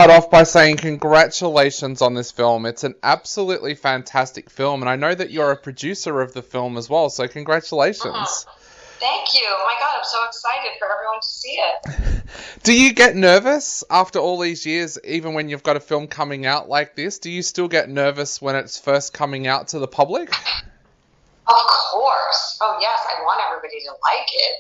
start off by saying congratulations on this film. It's an absolutely fantastic film, and I know that you're a producer of the film as well, so congratulations. Thank you. Oh my God, I'm so excited for everyone to see it. Do you get nervous after all these years, even when you've got a film coming out like this? Do you still get nervous when it's first coming out to the public? Of course. Oh yes, I want everybody to like it.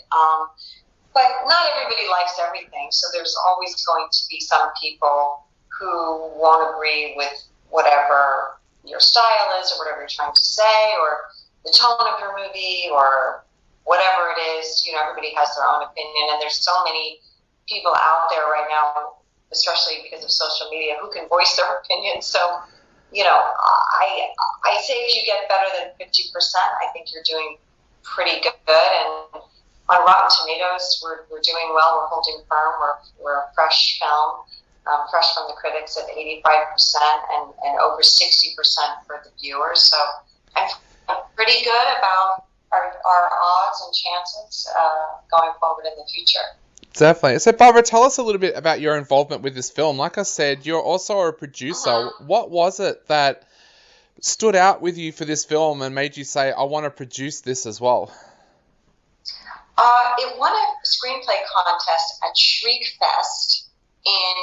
But not everybody likes everything, so there's always going to be some people who won't agree with whatever your style is or whatever you're trying to say or the tone of your movie or whatever it is. You know, everybody has their own opinion, and there's so many people out there right now, especially because of social media, who can voice their opinion. So, you know, I say if you get better than 50%, I think you're doing pretty good. And on Rotten Tomatoes, we're doing well. We're holding firm. We're a fresh film, fresh from the critics at 85% and over 60% for the viewers. So I'm pretty good about our odds and chances going forward in the future. Definitely. So, Barbara, tell us a little bit about your involvement with this film. Like I said, you're also a producer. What was it that stood out with you for this film and made you say, I want to produce this as well? It won a screenplay contest at Shriek Fest in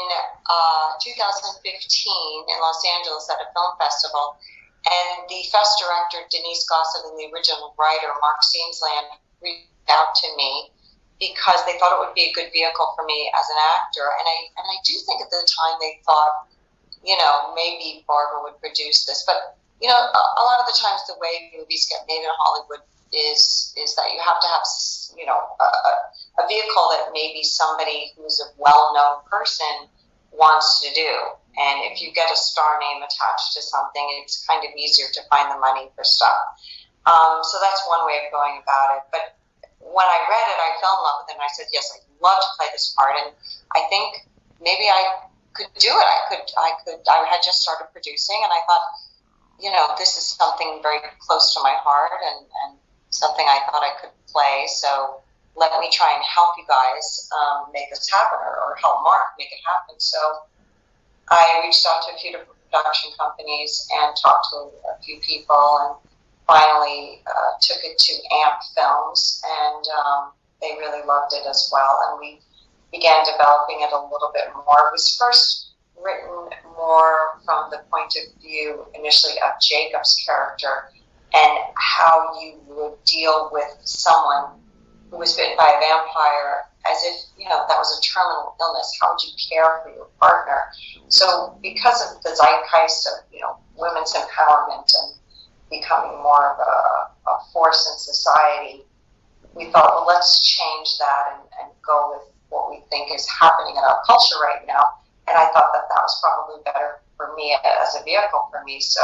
2015 in Los Angeles at a film festival. And the fest director, Denise Gossett, and the original writer, Mark Seamsland, reached out to me because they thought it would be a good vehicle for me as an actor. And I do think at the time they thought, you know, maybe Barbara would produce this. But, you know, a lot of the times the way movies get made in Hollywood is that you have to have, you know, a vehicle that maybe somebody who's a well-known person wants to do. And if you get a star name attached to something, it's kind of easier to find the money for stuff. So that's one way of going about it. But when I read it, I fell in love with it, and I said, yes, I'd love to play this part. And I think maybe I could do it. I had just started producing, and I thought, you know, this is something very close to my heart and something I thought I could play. So let me try and help you guys make this happen, or help Mark make it happen. So I reached out to a few different production companies and talked to a few people, and finally took it to AMP Films, and they really loved it as well. And we began developing it a little bit more. It was first written more from the point of view initially of Jakob's character and how you would deal with someone who was bitten by a vampire as if, you know, that was a terminal illness. How would you care for your partner? So because of the zeitgeist of, you know, women's empowerment and becoming more of a force in society, we thought, well, let's change that and go with what we think is happening in our culture right now. And I thought that was probably better for me as a vehicle for me. So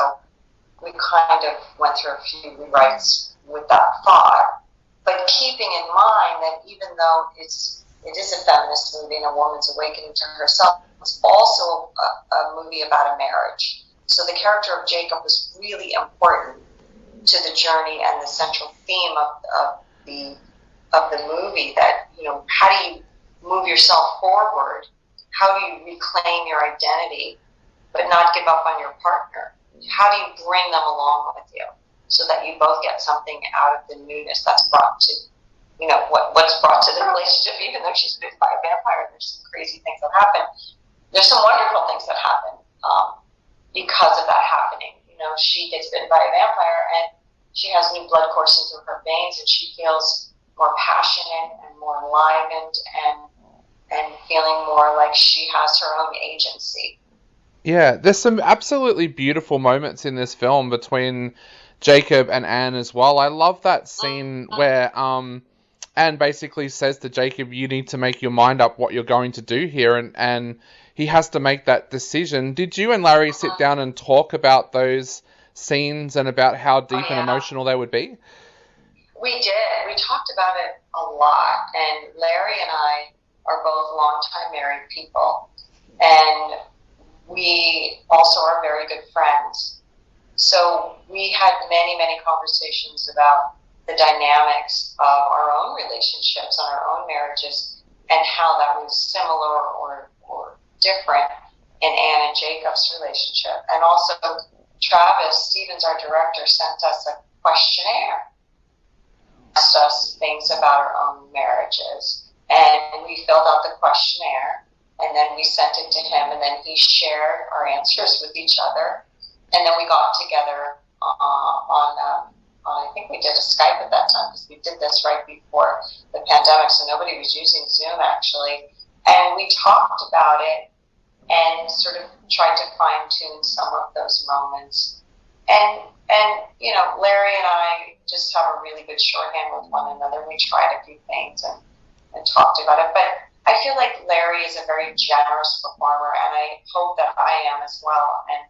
we kind of went through a few rewrites with that thought, but keeping in mind that even though it is a feminist movie and a woman's awakening to herself, it's also a movie about a marriage. So the character of Jakob was really important to the journey and the central theme of the movie. That, you know, how do you move yourself forward? How do you reclaim your identity, but not give up on your partner? How do you bring them along with you so that you both get something out of the newness that's brought to, you know, what's brought to the relationship, even though she's bitten by a vampire and there's some crazy things that happen. There's some wonderful things that happen because of that happening. You know, she gets bitten by a vampire and she has new blood coursing through her veins and she feels more passionate and more enlivened and feeling more like she has her own agency. Yeah, there's some absolutely beautiful moments in this film between Jakob and Anne as well. I love that scene where Anne basically says to Jakob, you need to make your mind up what you're going to do here, and he has to make that decision. Did you and Larry sit down and talk about those scenes and about how deep and emotional they would be? We did. We talked about it a lot, and Larry and I are both longtime married people, and we also are very good friends. So we had many, many conversations about the dynamics of our own relationships and our own marriages and how that was similar or different in and Jacob's relationship. And also, Travis Stevens, our director, sent us a questionnaire, asked us things about our own marriages. And we filled out the questionnaire, and then we sent it to him, and then he shared our answers with each other. And then we got together on I think we did a Skype at that time, because we did this right before the pandemic, so nobody was using Zoom, actually. And we talked about it and sort of tried to fine-tune some of those moments. And you know, Larry and I just have a really good shorthand with one another. We tried a few things and talked about it. But I feel like Larry is a very generous performer, and I hope that I am as well. And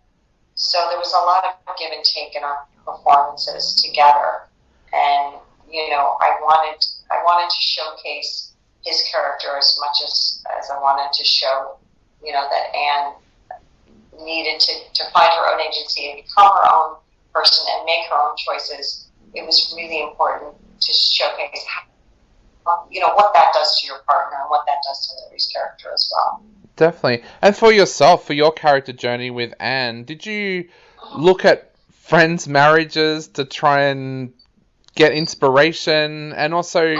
so there was a lot of give and take in our performances together. And, you know, I wanted to showcase his character as much as I wanted to show, you know, that Anne needed to find her own agency and become her own person and make her own choices. It was really important to showcase how, you know, what that does to your partner and what that does to Larry's character as well. Definitely. And for yourself, for your character journey with Anne, did you look at friends' marriages to try and get inspiration? And also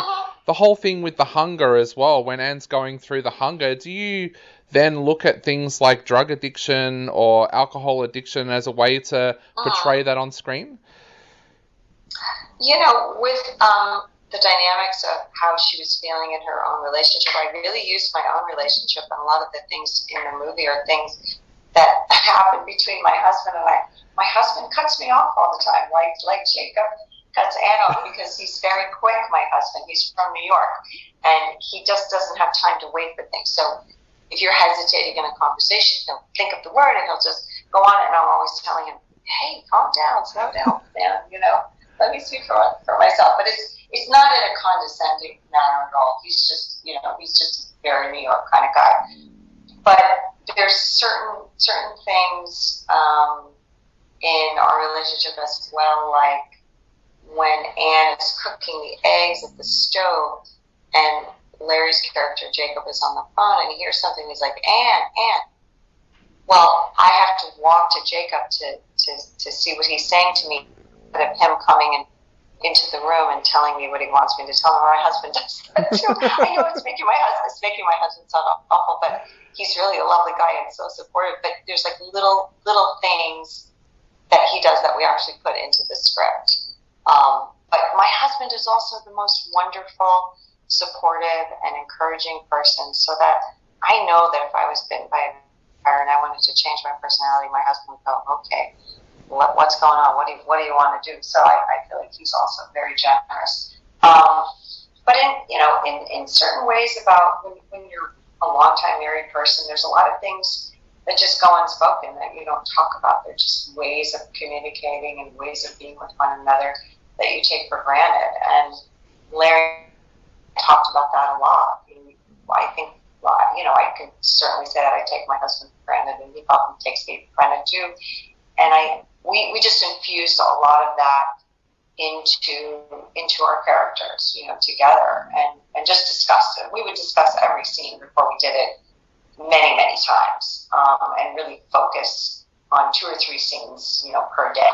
the whole thing with the hunger as well, when Anne's going through the hunger, do you then look at things like drug addiction or alcohol addiction as a way to portray that on screen? You know, with the dynamics of how she was feeling in her own relationship, I really used my own relationship, and a lot of the things in the movie are things that happen between my husband and I. My husband cuts me off all the time, like Jacob cuts Anne off, because he's very quick, my husband. He's from New York, and he just doesn't have time to wait for things. So if you're hesitating in a conversation, he'll think of the word and he'll just go on, and I'm always telling him, hey, calm down, slow down, man, you know, let me speak for myself. But it's not in a condescending manner at all. He's just, you know, he's just a very New York kind of guy. But there's certain things in our relationship as well, like when Anne is cooking the eggs at the stove, and Larry's character, Jacob, is on the phone, and he hears something, and he's like, Anne. Well, I have to walk to Jacob to see what he's saying to me, instead of him coming into the room and telling me what he wants me to tell him. My husband does that too. I know it's making my husband sound awful, but he's really a lovely guy and so supportive. But there's like little things that he does that we actually put into the script. But my husband is also the most wonderful, supportive, and encouraging person, so that I know that if I was bitten by a vampire and I wanted to change my personality, my husband would go, okay, what's going on? What do you want to do? So I feel like he's also very generous. But in certain ways, about when you're a long-time married person, there's a lot of things that just go unspoken that you don't talk about. They're just ways of communicating and ways of being with one another that you take for granted. And Larry talked about that a lot. I think, you know, I can certainly say that I take my husband for granted, and he often takes me for granted too. And we just infused a lot of that into our characters, you know, together, and just discussed it. We would discuss every scene before we did it many times, and really focus on 2 or 3 scenes, you know, per day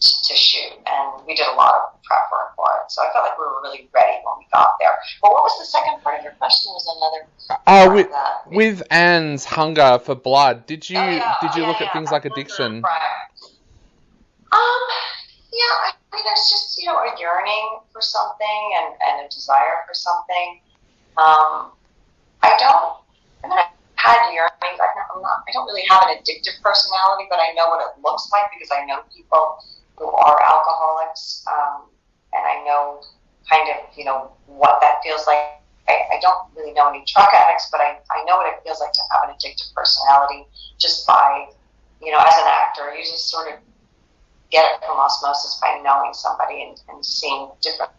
to shoot. And we did a lot of prep work for it, so I felt like we were really ready when we got there. But what was the second part of your question? Was another part of that? With Anne's hunger for blood, did you look at things like addiction? Yeah, I mean, there's just, you know, a yearning for something and a desire for something. I've had yearnings. I don't really have an addictive personality, but I know what it looks like because I know people who are alcoholics, and I know kind of, you know, what that feels like. I don't really know any drug addicts, but I know what it feels like to have an addictive personality just by, you know, as an actor, you just sort of get it from osmosis by knowing somebody and seeing different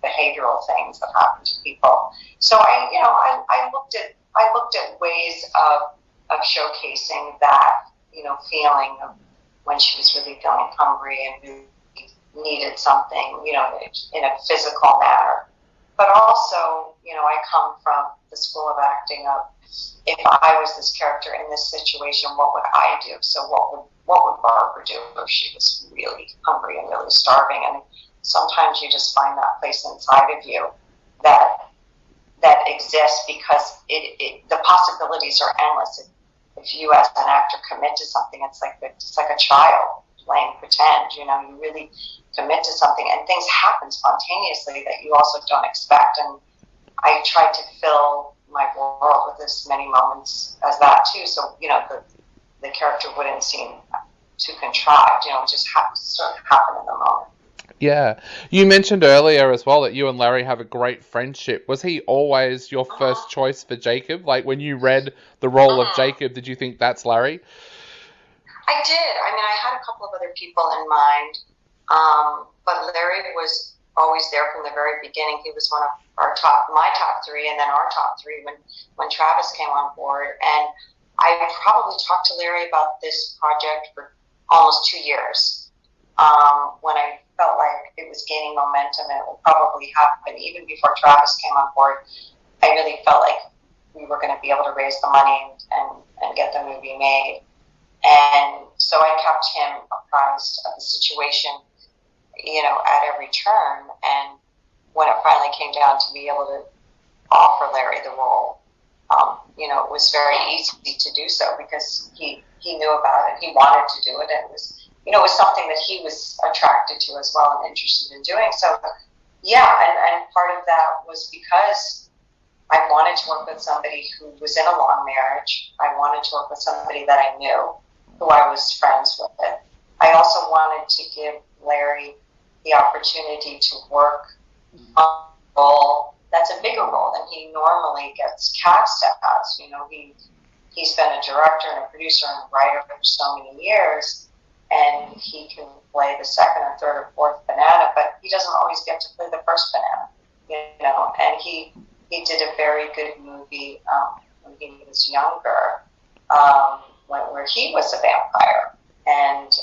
behavioral things that happen to people. So I looked at ways of showcasing that, you know, feeling of when she was really feeling hungry and really needed something, you know, in a physical manner. But also, you know, I come from the school of acting of, if I was this character in this situation, what would I do? So what would Barbara do if she was really hungry and really starving? And sometimes you just find that place inside of you that exists because the possibilities are endless. If you as an actor commit to something, it's like a child playing pretend. You know, you really commit to something, and things happen spontaneously that you also don't expect. And I tried to fill my world with as many moments as that too. So, you know, the character wouldn't seem too contrived. You know, it just sort of happen in the moment. Yeah. You mentioned earlier as well that you and Larry have a great friendship. Was he always your first choice for Jacob? Like, when you read the role of Jacob, did you think that's Larry? I did. I mean, I had a couple of other people in mind, but Larry was always there from the very beginning. He was one of my top three, and then our top three when Travis came on board. And I probably talked to Larry about this project for almost 2 years. When I felt like it was gaining momentum and it would probably happen even before Travis came on board, I really felt like we were going to be able to raise the money and get the movie made. And so I kept him apprised of the situation, you know, at every turn. And when it finally came down to be able to offer Larry the role, you know, it was very easy to do so because he knew about it. He wanted to do it. And it was, you know, it was something that he was attracted to as well and interested in doing. So, yeah, and part of that was because I wanted to work with somebody who was in a long marriage. I wanted to work with somebody that I knew, who I was friends with. I also wanted to give Larry the opportunity to work on a role that's a bigger role than he normally gets cast as. You know, he's been a director and a producer and a writer for so many years, and he can play the second or third or fourth banana, but he doesn't always get to play the first banana, you know. And he did a very good movie when he was younger, where he was a vampire, and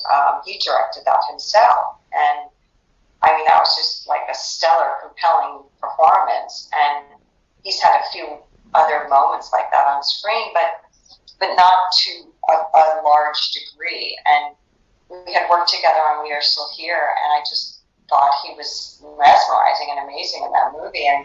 he directed that himself. And I mean, that was just like a stellar, compelling performance. And he's had a few other moments like that on screen, but not to a large degree. And we had worked together on We Are Still Here, and I just thought he was mesmerizing and amazing in that movie. And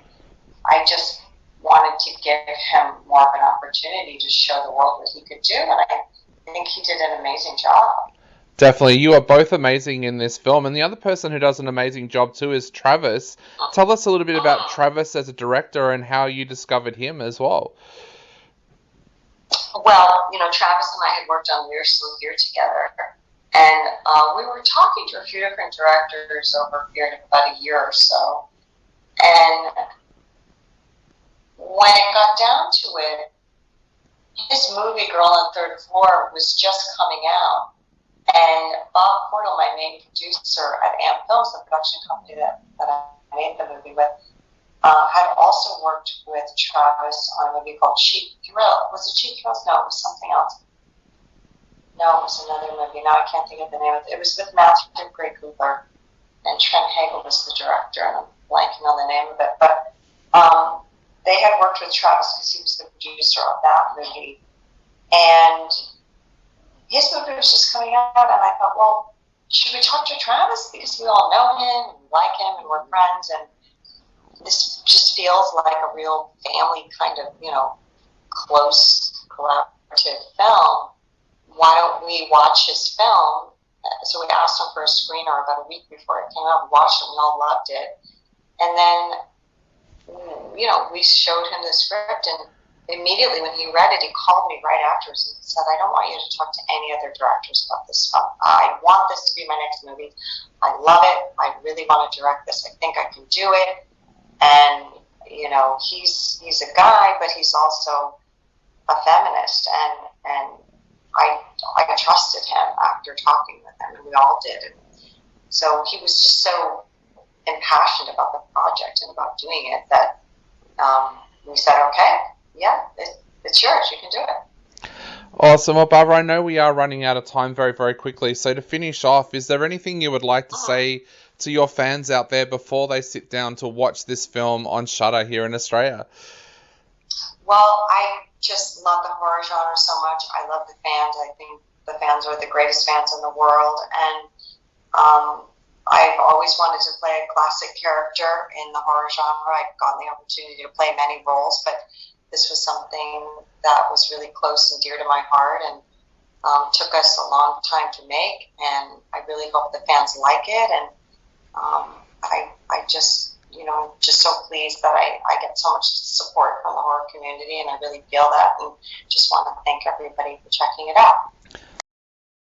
I just wanted to give him more of an opportunity to show the world what he could do. And I think he did an amazing job. Definitely. You are both amazing in this film. And the other person who does an amazing job too is Travis. Tell us a little bit about Travis as a director and how you discovered him as well. Well, you know, Travis and I had worked on We're Still Here together. And we were talking to a few different directors over a period of about a year or so. And when it got down to it, his movie Girl on Third Floor was just coming out. And Bob Cordell, my main producer at AMP Films, the production company that I made the movie with, had also worked with Travis on a movie called Cheap Thrill. Was it Cheap Thrills? No, it was something else. No, it was another movie. Now I can't think of the name of it. It was with Matthew Gray Cooper, and Trent Hagel was the director, and I'm blanking on the name of it. But they had worked with Travis because he was the producer of that movie. And his movie was just coming out, and I thought, well, should we talk to Travis? Because we all know him, and we like him, and we're friends, and this just feels like a real family kind of, you know, close, collaborative film. Why don't we watch his film? So we asked him for a screener about a week before it came out. We watched it, we all loved it. And then, you know, we showed him the script, and immediately when he read it, he called me right afterwards and said, I don't want you to talk to any other directors about this film. I want this to be my next movie. I love it. I really want to direct this. I think I can do it. And, you know, he's a guy, but he's also a feminist. And I trusted him after talking with him, and we all did. And so he was just so impassioned about the project and about doing it that we said, okay, yeah, it's yours. You can do it. Awesome. Well, Barbara, I know we are running out of time very, very quickly. So to finish off, is there anything you would like to say to your fans out there before they sit down to watch this film on Shudder here in Australia? Well, I just love the horror genre so much. I love the fans. I think the fans are the greatest fans in the world. And I've always wanted to play a classic character in the horror genre. I've gotten the opportunity to play many roles, but this was something that was really close and dear to my heart, and took us a long time to make. And I really hope the fans like it. And I just, just so pleased that I get so much support from the horror community, and I really feel that, and just want to thank everybody for checking it out.